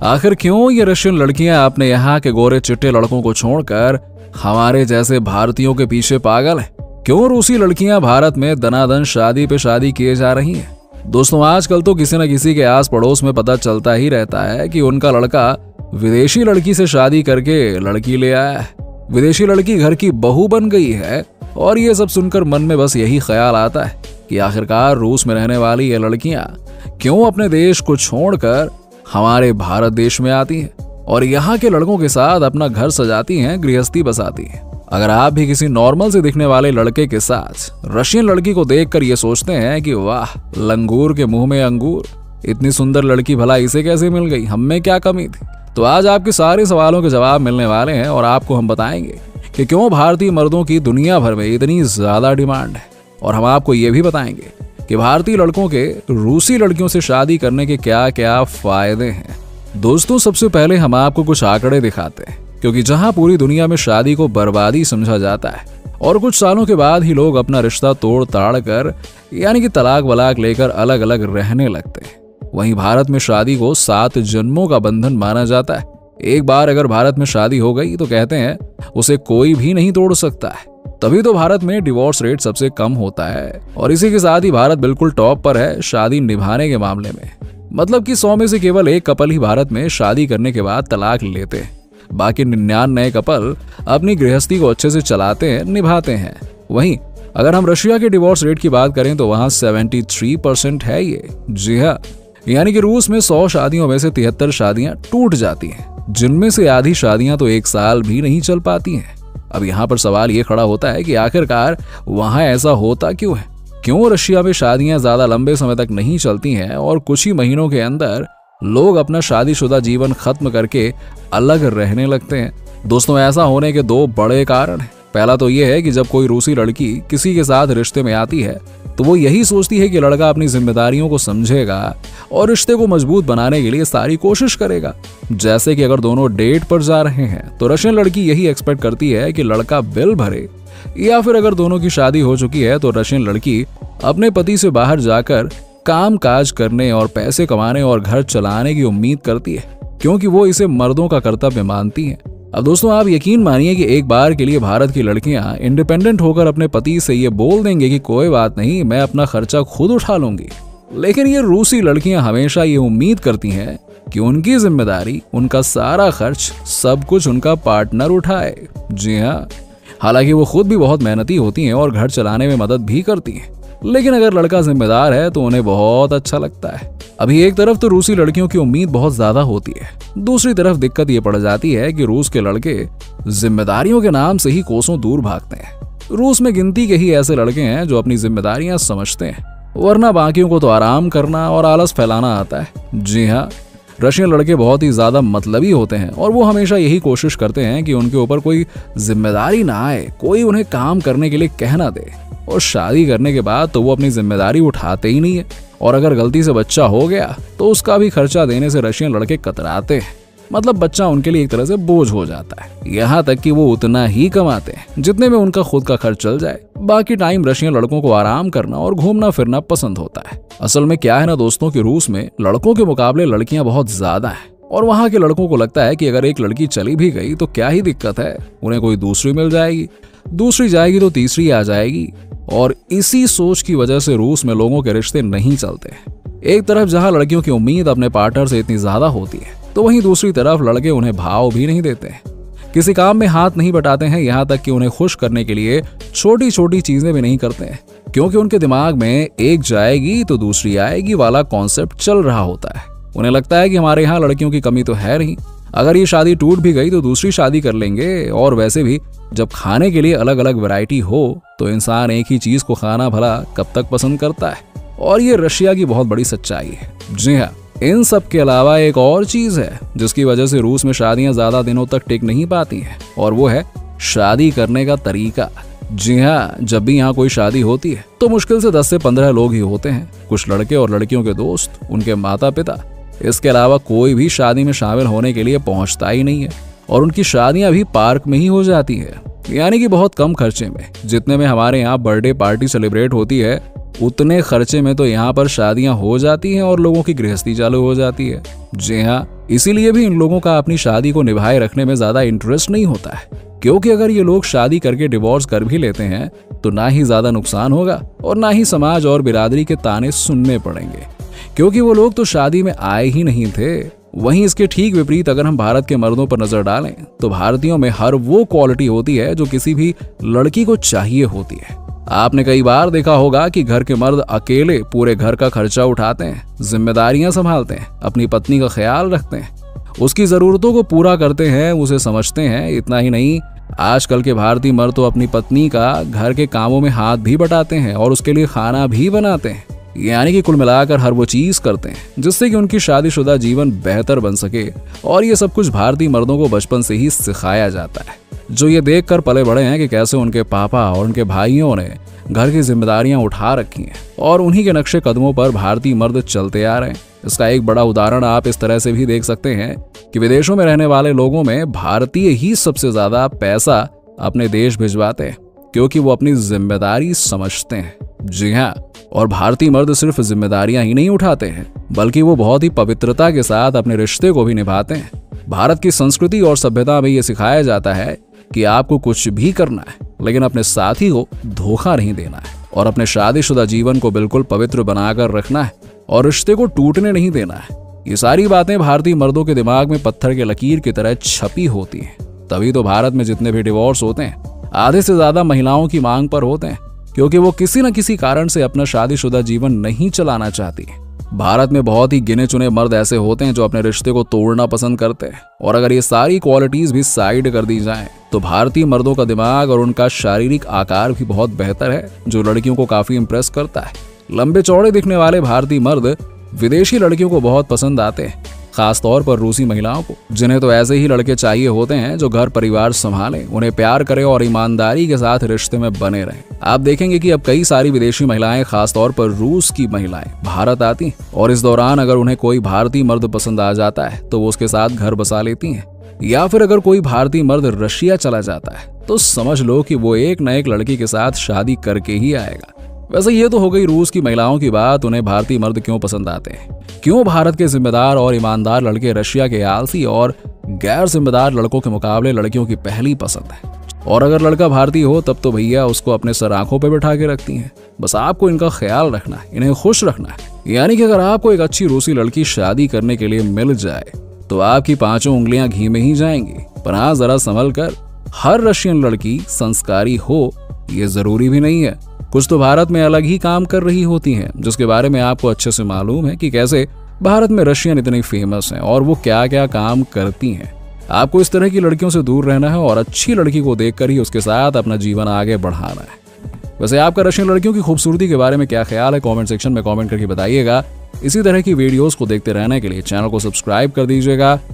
आखिर क्यों ये रशियन लड़कियां अपने यहाँ के गोरे चिट्टे लड़कों को छोड़कर हमारे जैसे भारतीयों के पीछे पागल है? क्यों रूसी लड़कियां भारत में दनादन शादी पे शादी किए जा रही हैं? दोस्तों, आजकल तो किसी न किसी के आस पड़ोस में पता चलता ही रहता है कि उनका लड़का विदेशी लड़की से शादी करके लड़की ले आया है, विदेशी लड़की घर की बहू बन गई है। और ये सब सुनकर मन में बस यही ख्याल आता है कि आखिरकार रूस में रहने वाली ये लड़कियां क्यों अपने देश को छोड़कर हमारे भारत देश में आती हैं और यहाँ के लड़कों के साथ अपना घर सजाती हैं, गृहस्थी बसाती हैं। अगर आप भी किसी नॉर्मल से दिखने वाले लड़के के साथ रशियन लड़की को देखकर ये सोचते हैं कि वाह, लंगूर के मुंह में अंगूर, इतनी सुंदर लड़की भला इसे कैसे मिल गई, हम में क्या कमी थी, तो आज आपके सारे सवालों के जवाब मिलने वाले हैं और आपको हम बताएंगे कि क्यों भारतीय मर्दों की दुनिया भर में इतनी ज्यादा डिमांड है। और हम आपको ये भी बताएंगे कि भारतीय लड़कों के रूसी लड़कियों से शादी करने के क्या क्या फायदे हैं। दोस्तों, सबसे पहले हम आपको कुछ आंकड़े दिखाते हैं, क्योंकि जहां पूरी दुनिया में शादी को बर्बादी समझा जाता है और कुछ सालों के बाद ही लोग अपना रिश्ता तोड़ ताड़ कर यानी कि तलाक वलाक लेकर अलग अलग रहने लगते हैं, वहीं भारत में शादी को 7 जन्मों का बंधन माना जाता है। एक बार अगर भारत में शादी हो गई तो कहते हैं उसे कोई भी नहीं तोड़ सकता है। तभी तो भारत में डिवोर्स रेट सबसे कम होता है और इसी के साथ ही भारत बिल्कुल टॉप पर है शादी निभाने के मामले में। मतलब कि 100 में से केवल 1 कपल ही भारत में शादी करने के बाद तलाक लेते हैं, बाकी 99 कपल अपनी गृहस्थी को अच्छे से चलाते हैं, निभाते हैं। वहीं अगर हम रशिया के डिवोर्स रेट की बात करें तो वहां 73% है ये। जी हाँ, यानी कि रूस में 100 शादियों में से 73 शादियां टूट जाती हैं, जिनमें से आधी शादियां तो 1 साल भी नहीं चल पाती हैं। अब यहाँ पर सवाल ये खड़ा होता है कि आखिरकार वहां ऐसा होता क्यों है? क्यों रशिया में शादियां ज्यादा लंबे समय तक नहीं चलती हैं और कुछ ही महीनों के अंदर लोग अपना शादीशुदा जीवन खत्म करके अलग रहने लगते हैं? दोस्तों, ऐसा होने के 2 बड़े कारण हैं। पहला तो ये है कि जब कोई रूसी लड़की किसी के साथ रिश्ते में आती है तो वो यही सोचती है कि लड़का अपनी जिम्मेदारियों को समझेगा और रिश्ते को मजबूत बनाने के लिए सारी कोशिश करेगा। जैसे कि अगर दोनों डेट पर जा रहे हैं तो रशियन लड़की यही एक्सपेक्ट करती है कि लड़का बिल भरे, या फिर अगर दोनों की शादी हो चुकी है तो रशियन लड़की अपने पति से बाहर जाकर काम काज करने और पैसे कमाने और घर चलाने की उम्मीद करती है, क्योंकि वो इसे मर्दों का कर्तव्य मानती है। अब दोस्तों, आप यकीन मानिए कि एक बार के लिए भारत की लड़कियां इंडिपेंडेंट होकर अपने पति से ये बोल देंगे कि कोई बात नहीं, मैं अपना खर्चा खुद उठा लूंगी। लेकिन ये रूसी लड़कियां हमेशा ये उम्मीद करती हैं कि उनकी जिम्मेदारी, उनका सारा खर्च, सब कुछ उनका पार्टनर उठाए। जी हाँ, हालांकि वो खुद भी बहुत मेहनती होती हैं और घर चलाने में मदद भी करती हैं, लेकिन अगर लड़का जिम्मेदार है तो उन्हें बहुत अच्छा लगता है। अभी एक तरफ तो रूसी लड़कियों की उम्मीद बहुत ज्यादा होती है, दूसरी तरफ दिक्कत ये पड़ जाती है कि रूस के लड़के जिम्मेदारियों के नाम से ही कोसों दूर भागते हैं। रूस में गिनती के ही ऐसे लड़के हैं जो अपनी जिम्मेदारियां समझते हैं, वरना बाकियों को तो आराम करना और आलस फैलाना आता है। जी हाँ, रशियन लड़के बहुत ही ज्यादा मतलबी होते हैं और वो हमेशा यही कोशिश करते हैं कि उनके ऊपर कोई जिम्मेदारी ना आए, कोई उन्हें काम करने के लिए कह ना दे। और शादी करने के बाद तो वो अपनी जिम्मेदारी उठाते ही नहीं है, और अगर गलती से बच्चा हो गया तो उसका भी खर्चा देने से रशियन लड़के कतराते हैं। मतलब बच्चा उनके लिए एक तरह से बोझ हो जाता है। यहाँ तक कि वो उतना ही कमाते हैं जितने में उनका खुद का खर्च चल जाए। बाकी टाइम रशियन लड़कों को आराम करना और घूमना फिरना पसंद होता है। असल में क्या है ना दोस्तों, कि रूस में लड़कों के मुकाबले लड़कियां बहुत ज्यादा हैं और वहाँ के लड़कों को लगता है कि अगर एक लड़की चली भी गई तो क्या ही दिक्कत है, उन्हें कोई दूसरी मिल जाएगी, दूसरी जाएगी तो तीसरी आ जाएगी। और इसी सोच की वजह से रूस में लोगों के रिश्ते नहीं चलते। एक तरफ जहां लड़कियों की उम्मीद अपने पार्टनर से इतनी ज्यादा होती है तो वहीं दूसरी तरफ लड़के उन्हें भाव भी नहीं देते हैं, किसी काम में हाथ नहीं बटाते हैं, यहाँ तक कि उन्हें खुश करने के लिए छोटी छोटी चीजें भी नहीं करते हैं, क्योंकि उनके दिमाग में एक जाएगी तो दूसरी आएगी वाला कॉन्सेप्ट चल रहा होता है। उन्हें लगता है कि हमारे यहाँ लड़कियों की कमी तो है नहीं, अगर ये शादी टूट भी गई तो दूसरी शादी कर लेंगे। और वैसे भी जब खाने के लिए अलग अलग वैरायटी हो तो इंसान एक ही चीज को खाना भला कब तक पसंद करता है। और ये रशिया की बहुत बड़ी सच्चाई है। जी हाँ, इन सब के अलावा एक और चीज है जिसकी वजह से रूस में शादियां ज्यादा दिनों तक टिक नहीं पाती हैं, और वो है शादी करने का तरीका। जी हाँ, जब भी यहाँ कोई शादी होती है तो मुश्किल से 10 से 15 लोग ही होते हैं, कुछ लड़के और लड़कियों के दोस्त, उनके माता पिता। इसके अलावा कोई भी शादी में शामिल होने के लिए पहुंचता ही नहीं है, और उनकी शादियां भी पार्क में ही हो जाती है, यानी कि बहुत कम खर्चे में। जितने में हमारे यहाँ बर्थडे पार्टी सेलिब्रेट होती है उतने खर्चे में तो यहाँ पर शादियां हो जाती हैं और लोगों की गृहस्थी चालू हो जाती है। जी हाँ, इसीलिए भी इन लोगों का अपनी शादी को निभाए रखने में ज्यादा इंटरेस्ट नहीं होता है, क्योंकि अगर ये लोग शादी करके डिवोर्स कर भी लेते हैं तो ना ही ज्यादा नुकसान होगा और ना ही समाज और बिरादरी के ताने सुनने पड़ेंगे, क्योंकि वो लोग तो शादी में आए ही नहीं थे। वहीं इसके ठीक विपरीत अगर हम भारत के मर्दों पर नजर डालें तो भारतीयों में हर वो क्वालिटी होती है जो किसी भी लड़की को चाहिए होती है। आपने कई बार देखा होगा कि घर के मर्द अकेले पूरे घर का खर्चा उठाते हैं, जिम्मेदारियां संभालते हैं, अपनी पत्नी का ख्याल रखते हैं, उसकी जरूरतों को पूरा करते हैं, उसे समझते हैं। इतना ही नहीं, आजकल के भारतीय मर्द तो अपनी पत्नी का घर के कामों में हाथ भी बटाते हैं और उसके लिए खाना भी बनाते हैं, यानी कि कुल मिलाकर हर वो चीज करते हैं जिससे कि उनकी शादीशुदा जीवन बेहतर बन सके। और ये सब कुछ भारतीय मर्दों को बचपन से ही सिखाया जाता है, जो ये देखकर पले बड़े हैं कि कैसे उनके पापा और उनके भाइयों ने घर की जिम्मेदारियां उठा रखी हैं और उन्हीं के नक्शे कदमों पर भारतीय मर्द चलते आ रहे हैं। इसका एक बड़ा उदाहरण आप इस तरह से भी देख सकते हैं कि विदेशों में रहने वाले लोगों में भारतीय ही सबसे ज्यादा पैसा अपने देश भिजवाते हैं, क्योंकि वो अपनी जिम्मेदारी समझते हैं। जी हाँ, और भारतीय मर्द सिर्फ जिम्मेदारियां ही नहीं उठाते हैं, बल्कि वो बहुत ही पवित्रता के साथ अपने रिश्ते को भी निभाते हैं। भारत की संस्कृति और सभ्यता में ये सिखाया जाता है कि आपको कुछ भी करना है, लेकिन अपने साथी को धोखा नहीं देना है और अपने शादीशुदा जीवन को बिल्कुल पवित्र बनाकर रखना है और रिश्ते को टूटने नहीं देना है। ये सारी बातें भारतीय मर्दों के दिमाग में पत्थर के लकीर की तरह छपी होती हैं। तभी तो भारत में जितने भी डिवोर्स होते हैं आधे से ज्यादा महिलाओं की मांग पर होते हैं, क्योंकि वो किसी न किसी कारण से अपना शादीशुदा जीवन नहीं चलाना चाहती। भारत में बहुत ही गिने चुने मर्द ऐसे होते हैं जो अपने रिश्ते को तोड़ना पसंद करते हैं, और अगर ये सारी क्वालिटीज भी साइड कर दी जाएं तो भारतीय मर्दों का दिमाग और उनका शारीरिक आकार भी बहुत बेहतर है, जो लड़कियों को काफी इंप्रेस करता है। लंबे चौड़े दिखने वाले भारतीय मर्द विदेशी लड़कियों को बहुत पसंद आते हैं, खासतौर पर रूसी महिलाओं को, जिन्हें तो ऐसे ही लड़के चाहिए होते हैं जो घर परिवार संभालें, उन्हें प्यार करें और ईमानदारी के साथ रिश्ते में बने रहें। आप देखेंगे कि अब कई सारी विदेशी महिलाएं, खासतौर पर रूस की महिलाएं, भारत आती हैं और इस दौरान अगर उन्हें कोई भारतीय मर्द पसंद आ जाता है तो वो उसके साथ घर बसा लेती हैं। या फिर अगर कोई भारतीय मर्द रशिया चला जाता है तो समझ लो कि वो एक न एक लड़की के साथ शादी करके ही आएगा। वैसे ये तो हो गई रूस की महिलाओं की बात, उन्हें भारतीय मर्द क्यों पसंद आते हैं, क्यों भारत के जिम्मेदार और ईमानदार लड़के रशिया के आलसी और गैर जिम्मेदार लड़कों के मुकाबले लड़कियों की पहली पसंद है। और अगर लड़का भारतीय हो तब तो भैया उसको अपने सर आंखों पे बैठा के रखती हैं। बस आपको इनका ख्याल रखना है, इन्हें खुश रखना है। यानी कि अगर आपको एक अच्छी रूसी लड़की शादी करने के लिए मिल जाए तो आपकी पांचों उंगलियां घी में ही जाएंगी। पर हाँ, जरा संभल कर। हर रशियन लड़की संस्कारी हो ये जरूरी भी नहीं है। कुछ तो भारत में अलग ही काम कर रही होती हैं, जिसके बारे में आपको अच्छे से मालूम है कि कैसे भारत में रशियन इतनी फेमस हैं और वो क्या क्या काम करती हैं। आपको इस तरह की लड़कियों से दूर रहना है और अच्छी लड़की को देखकर ही उसके साथ अपना जीवन आगे बढ़ाना है। वैसे आपका रशियन लड़कियों की खूबसूरती के बारे में क्या ख्याल है, कमेंट सेक्शन में कमेंट करके बताइएगा। इसी तरह की वीडियोस को देखते रहने के लिए चैनल को सब्सक्राइब कर दीजिएगा।